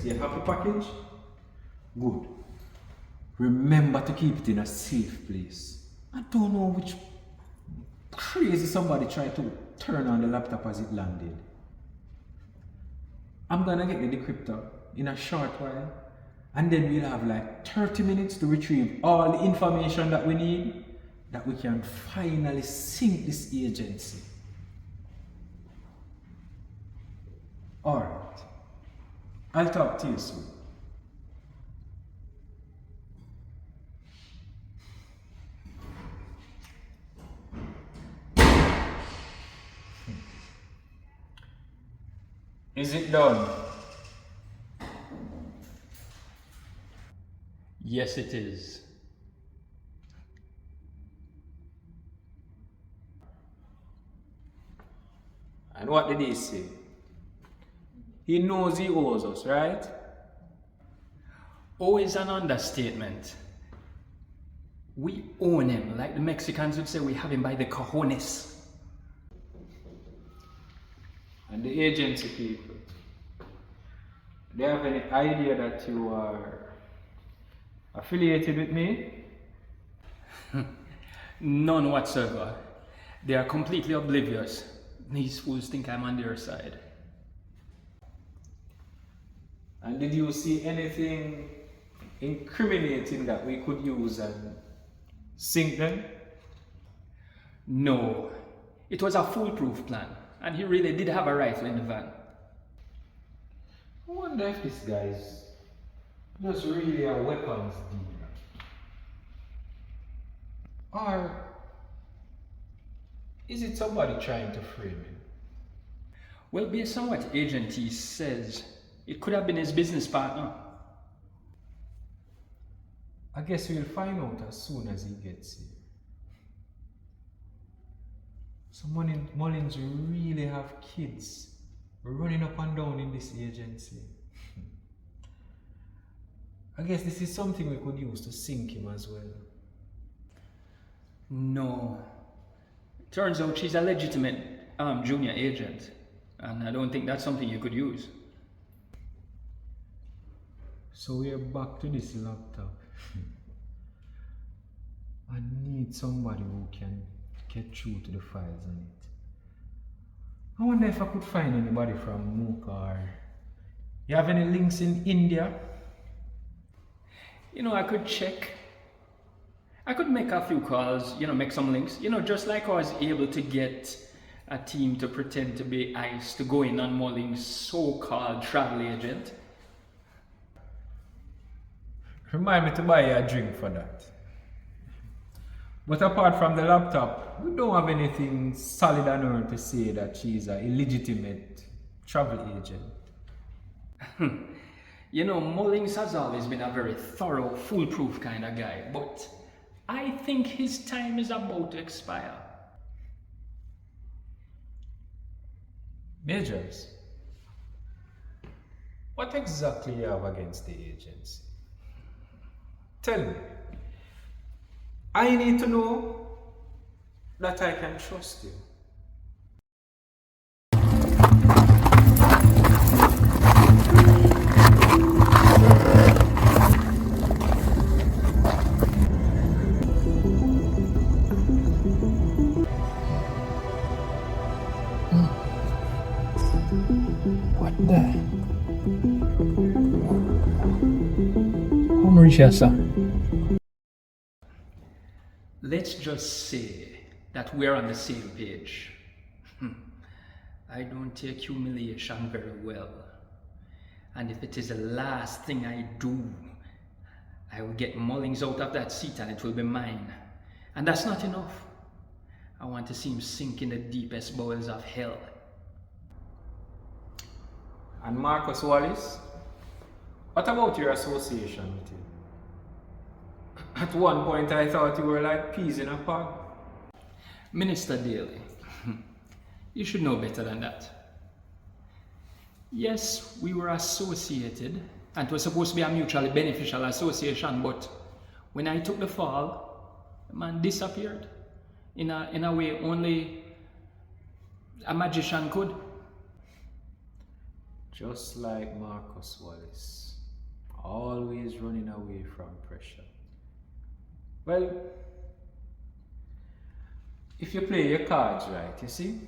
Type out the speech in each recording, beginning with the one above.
Stay happy package? Good. Remember to keep it in a safe place. I don't know which crazy somebody tried to turn on the laptop as it landed. I'm gonna get the decryptor in a short while, and then we'll have like 30 minutes to retrieve all the information that we need, that we can finally sink this agency. Alright. I'll talk to you soon. Is it done? Yes, it is. And what did he say? He knows he owes us, right? Oh is an understatement. We own him, like the Mexicans would say, we have him by the cojones. And the agency people, do you have any idea that you are affiliated with me? None whatsoever. They are completely oblivious. These fools think I'm on their side. And did you see anything incriminating that we could use and sink them? No, it was a foolproof plan, and he really did have a rifle in the van. I wonder if this guy's just really a weapons dealer. Or is it somebody trying to frame him? Well, based on what Agent T says, it could have been his business partner. I guess we'll find out as soon as he gets here. So Mullins really have kids running up and down in this agency. I guess this is something we could use to sink him as well. No. Turns out she's a legitimate junior agent, and I don't think that's something you could use. So we're back to this laptop. I need somebody who can get through to the files on it. I wonder if I could find anybody from Mooka, or you have any links in India? You know, I could check. I could make a few calls, make some links. Just like I was able to get a team to pretend to be ICE to go in on Mullins' so-called travel agent. Remind me to buy you a drink for that. But apart from the laptop, we don't have anything solid on her to say that she's an illegitimate travel agent. Mullins has always been a very thorough, foolproof kind of guy, but I think his time is about to expire. Majors, what exactly you have against the agency? Tell me. I need to know that I can trust you. What the? How Mauritius, let's just say that we're on the same page. I don't take humiliation very well. And if it is the last thing I do, I will get Mullins out of that seat and it will be mine. And that's not enough. I want to see him sink in the deepest bowels of hell. And Marcus Wallace, what about your association with him? At one point I thought you were like peas in a pod. Minister Daly, you should know better than that. Yes, we were associated, and it was supposed to be a mutually beneficial association, but when I took the fall, the man disappeared in a way only a magician could. Just like Marcus Wallace, always running away from pressure. Well, if you play your cards right, you see,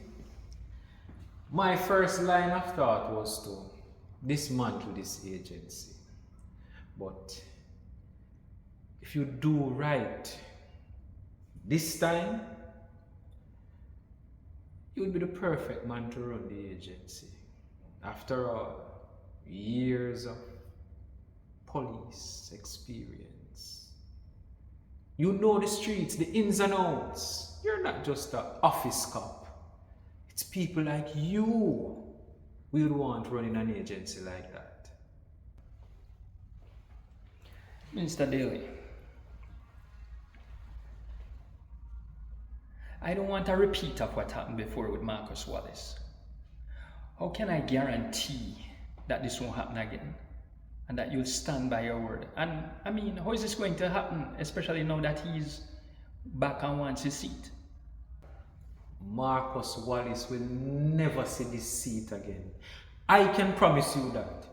my first line of thought was to dismantle this agency. But if you do right this time, you would be the perfect man to run the agency. After all, years of police experience. You know the streets, the ins and outs. You're not just an office cop. It's people like you we would want running an agency like that. Mr. Daly, I don't want a repeat of what happened before with Marcus Wallace. How can I guarantee that this won't happen again and that you'll stand by your word? And I mean, how is this going to happen, especially now that he's back and wants his seat? Marcus Wallace will never see this seat again. I can promise you that.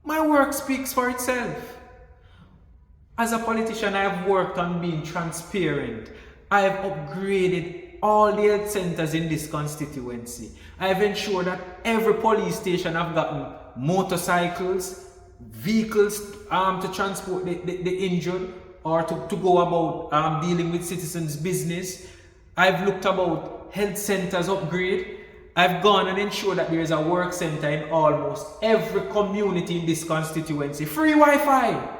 My work speaks for itself. As a politician, I have worked on being transparent. I have upgraded all the health centers in this constituency. I have ensured that every police station have gotten motorcycles, vehicles to transport the injured or to go about dealing with citizens' business. I've looked about health centers upgrade. I've gone and ensured that there is a work center in almost every community in this constituency. Free Wi-Fi!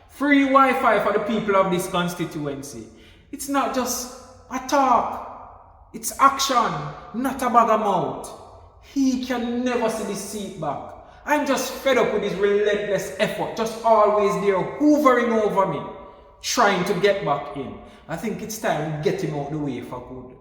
Free Wi-Fi for the people of this constituency. It's not just a talk. It's action, not a bag of mouth. He can never see this seat back. I'm just fed up with his relentless effort, just always there, hoovering over me, trying to get back in. I think it's time to get him out the way for good.